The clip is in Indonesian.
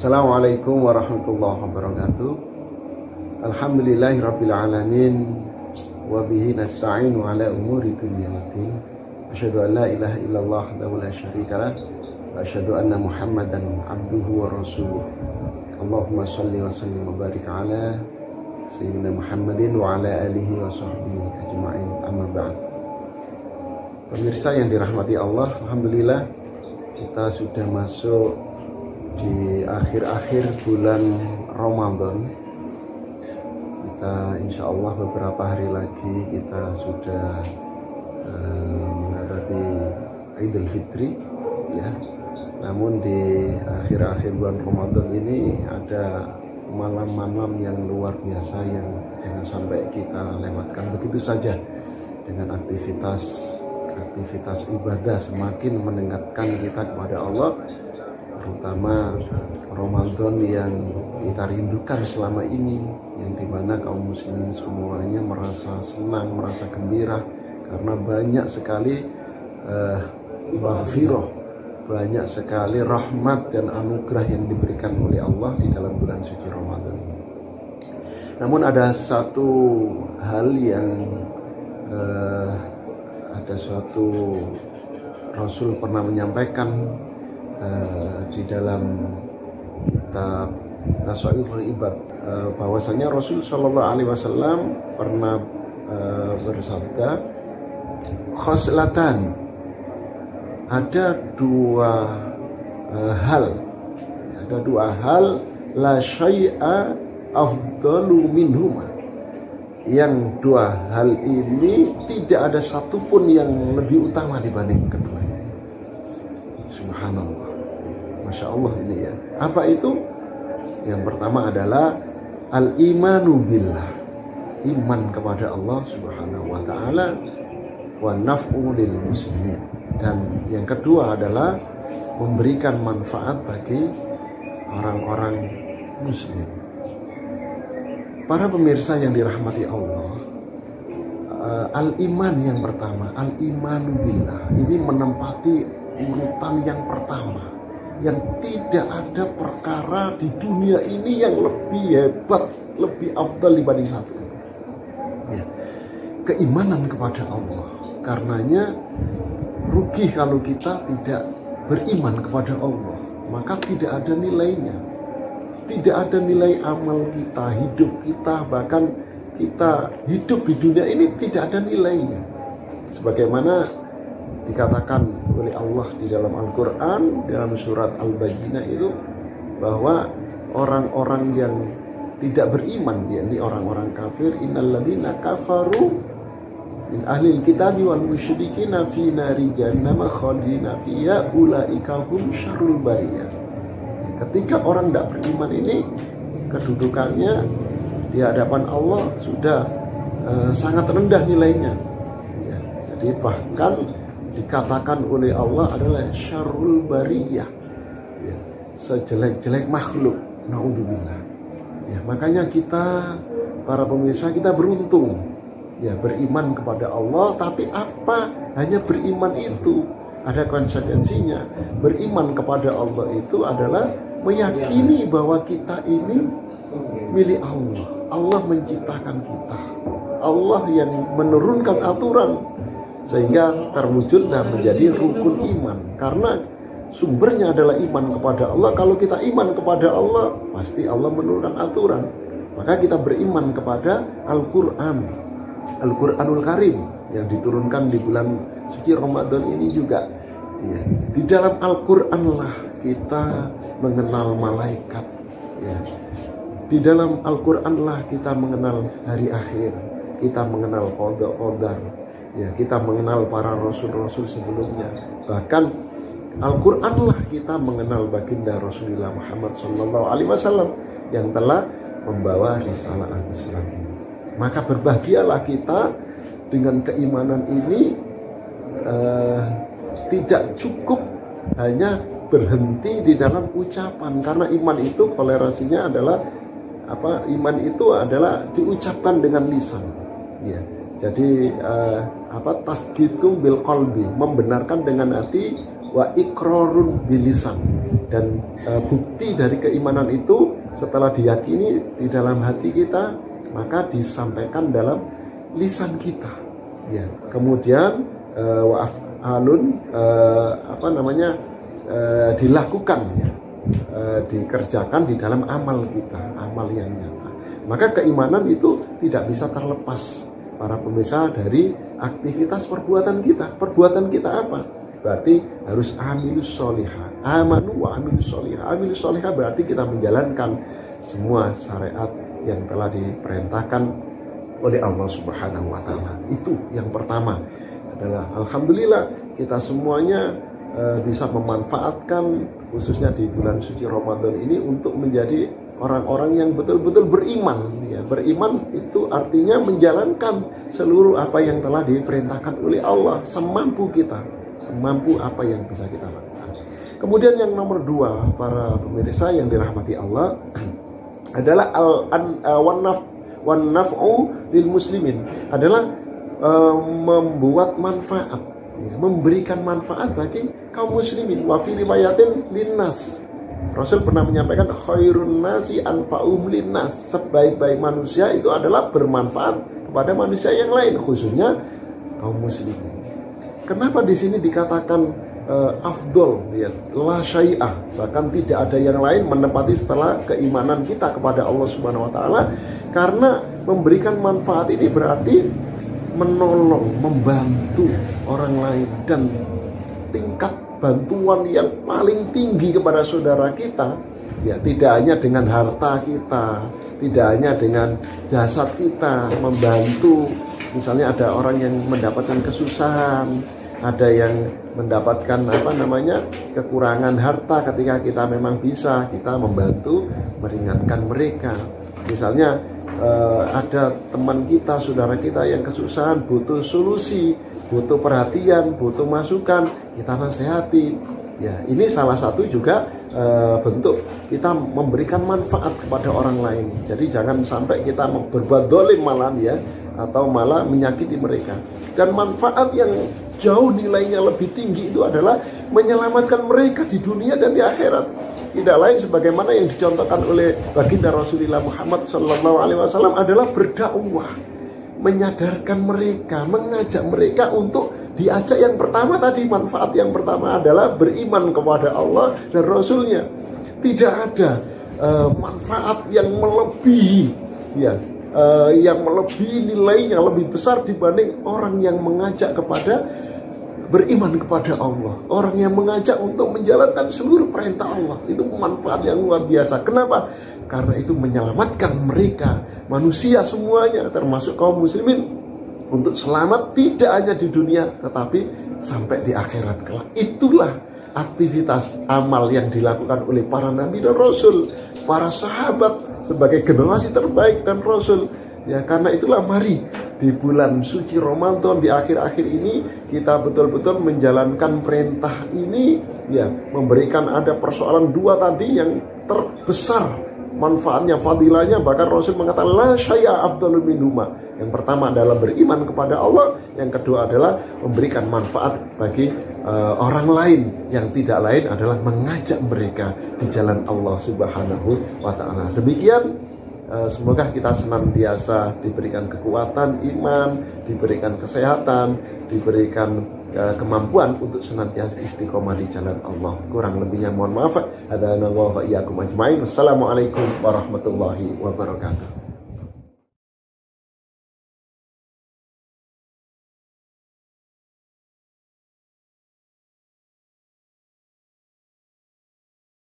Assalamualaikum warahmatullahi wabarakatuh. Alhamdulillahirabbil alamin wa bihi nasta'inu ala umuri dunya waddin. Asyhadu an la ilaha illallah wahdahu la syarikalah wa asyhadu anna Muhammadan abduhu wa rasuluh. Allahumma shalli wa sallim wa barik ala sayyidina Muhammadin wa ala alihi wa sahbihi ajma'in. Amma ba'd. Pemirsa yang dirahmati Allah, alhamdulillah kita sudah masuk di akhir-akhir bulan Ramadan. Kita insya Allah beberapa hari lagi kita sudah menghadapi Idul Fitri, ya. Namun di akhir-akhir bulan Ramadan ini ada malam-malam yang luar biasa yang jangan sampai kita lewatkan begitu saja dengan aktivitas ibadah semakin mendekatkan kita kepada Allah, terutama Ramadan yang kita rindukan selama ini, yang dimana kaum muslimin semuanya merasa senang, merasa gembira karena banyak sekali maghfirah, banyak sekali rahmat dan anugerah yang diberikan oleh Allah di dalam bulan suci Ramadan. Namun ada satu hal yang ada suatu Rasul pernah menyampaikan di dalam kitab Nasaihul Ibad, bahwasanya Rasul Shallallahu Alaihi Wasallam pernah bersabda, khoslatan, ada dua hal la syai'a afdalu minhuma, yang dua hal ini tidak ada satupun yang lebih utama dibanding keduanya. Subhanallah, Masya Allah ini ya. Apa itu? Yang pertama adalah al-imanu billah, iman kepada Allah Subhanahu wa ta'ala, wa naf'u lil muslimin. Dan yang kedua adalah memberikan manfaat bagi orang-orang muslim. Para pemirsa yang dirahmati Allah, al-iman yang pertama, al-imanu billah, ini menempati urutan yang pertama, yang tidak ada perkara di dunia ini yang lebih hebat, lebih afdal dibanding satu, ya, keimanan kepada Allah. Karenanya rugi kalau kita tidak beriman kepada Allah, maka tidak ada nilainya. Tidak ada nilai amal kita, hidup kita, bahkan kita hidup di dunia ini tidak ada nilainya. Sebagaimana dikatakan oleh Allah di dalam Al-Quran, dalam surat Al-Bayyinah itu, bahwa orang-orang yang tidak beriman, yakni orang-orang kafir, innalladzina kafaru min ahlil kitabi wal musyrikina fi nari jahannam khalidina fiha ulaika hum syarrul bariyah. Ketika orang tidak beriman ini, kedudukannya di hadapan Allah sudah sangat rendah nilainya, ya. Jadi bahkan dikatakan oleh Allah adalah syarrul bariyah, ya, sejelek-jelek makhluk. Naudzubillah. Ya, makanya kita, para pemirsa, kita beruntung, ya, beriman kepada Allah. Tapi apa hanya beriman itu? Ada konsekuensinya. Beriman kepada Allah itu adalah meyakini bahwa kita ini milik Allah. Allah menciptakan kita. Allah yang menurunkan aturan sehingga terwujudlah menjadi rukun iman. Karena sumbernya adalah iman kepada Allah. Kalau kita iman kepada Allah, pasti Allah menurunkan aturan. Maka kita beriman kepada Al-Quran, Al-Quranul Karim, yang diturunkan di bulan suci Ramadan ini juga, ya. Di dalam Al-Quran lah kita mengenal malaikat, ya. Di dalam Al-Quran lah kita mengenal hari akhir, kita mengenal qada, ya, kita mengenal para rasul-rasul sebelumnya. Bahkan Al-Quran lah kita mengenal baginda Rasulullah Muhammad SAW yang telah membawa risalah Islam. Maka berbahagialah kita dengan keimanan ini. Tidak cukup hanya berhenti di dalam ucapan, karena iman itu kolerasinya adalah apa? Iman itu adalah diucapkan dengan lisan, ya. Jadi tasdiqu bil qalbi, membenarkan dengan hati, wa iqrarun bil lisan, Dan bukti dari keimanan itu setelah diyakini di dalam hati kita, maka disampaikan dalam lisan kita. Ya, kemudian dilakukan, ya, dikerjakan di dalam amal kita, amal yang nyata. Maka keimanan itu tidak bisa terlepas para pemirsa dari aktivitas perbuatan kita. Perbuatan kita apa? Berarti harus amilus sholihah, amanu wa amilus sholihah. Amilus sholihah berarti kita menjalankan semua syariat yang telah diperintahkan oleh Allah Subhanahu wa taala. Itu yang pertama adalah alhamdulillah kita semuanya bisa memanfaatkan khususnya di bulan suci Ramadan ini untuk menjadi orang-orang yang betul-betul beriman. Ya, beriman itu artinya menjalankan seluruh apa yang telah diperintahkan oleh Allah semampu kita, semampu apa yang bisa kita lakukan. Kemudian yang nomor 2, para pemirsa yang dirahmati Allah, adalah wan naf'u lil muslimin, adalah membuat manfaat, ya, memberikan manfaat bagi kaum muslimin. Wa fi riwayatin linnas, Rasul pernah menyampaikan khairun nasi anfa'um linnas, sebaik-baik manusia itu adalah bermanfaat kepada manusia yang lain, khususnya kaum muslimin. Kenapa di sini dikatakan afdol, ya, la syai'ah, bahkan tidak ada yang lain menempati setelah keimanan kita kepada Allah Subhanahu wa taala? Karena memberikan manfaat ini berarti menolong, membantu orang lain, dan tingkat bantuan yang paling tinggi kepada saudara kita, ya, tidak hanya dengan harta kita, tidak hanya dengan jasad kita membantu. Misalnya ada orang yang mendapatkan kesusahan, ada yang mendapatkan kekurangan harta, ketika kita memang bisa, kita membantu meringankan mereka. Misalnya ada teman kita, saudara kita yang kesusahan, butuh solusi, butuh perhatian, butuh masukan, kita nasihati. Ya, ini salah satu juga bentuk kita memberikan manfaat kepada orang lain. Jadi jangan sampai kita berbuat dolim malah, ya, atau malah menyakiti mereka. Dan manfaat yang jauh nilainya lebih tinggi itu adalah menyelamatkan mereka di dunia dan di akhirat. Tidak lain sebagaimana yang dicontohkan oleh baginda Rasulullah Muhammad SAW adalah berdakwah, menyadarkan mereka, mengajak mereka untuk diajak. Yang pertama tadi, manfaat yang pertama adalah beriman kepada Allah dan Rasulnya. Tidak ada manfaat yang melebihi, ya, yang melebihi nilainya, lebih besar dibanding orang yang mengajak kepada beriman kepada Allah, orang yang mengajak untuk menjalankan seluruh perintah Allah. Itu manfaat yang luar biasa. Kenapa? Karena itu menyelamatkan mereka, manusia semuanya, termasuk kaum muslimin, untuk selamat tidak hanya di dunia tetapi sampai di akhirat kelak. Itulah aktivitas amal yang dilakukan oleh para nabi dan rasul, para sahabat sebagai generasi terbaik dan rasul. Ya, karena itulah mari di bulan suci Ramadan, di akhir-akhir ini, kita betul-betul menjalankan perintah ini, ya, memberikan ada persoalan 2 tadi yang terbesar manfaatnya, fadilahnya. Bahkan Rasul mengatakan la syai'a afdalu minhuma. Yang pertama adalah beriman kepada Allah, yang kedua adalah memberikan manfaat bagi orang lain, yang tidak lain adalah mengajak mereka di jalan Allah Subhanahu wa taala. Demikian, semoga kita senantiasa diberikan kekuatan iman, diberikan kesehatan, diberikan kemampuan untuk senantiasa istiqomah di jalan Allah. Kurang lebihnya mohon maaf. Hadana wa iyyakum ajmain. Wassalamualaikum warahmatullahi wabarakatuh.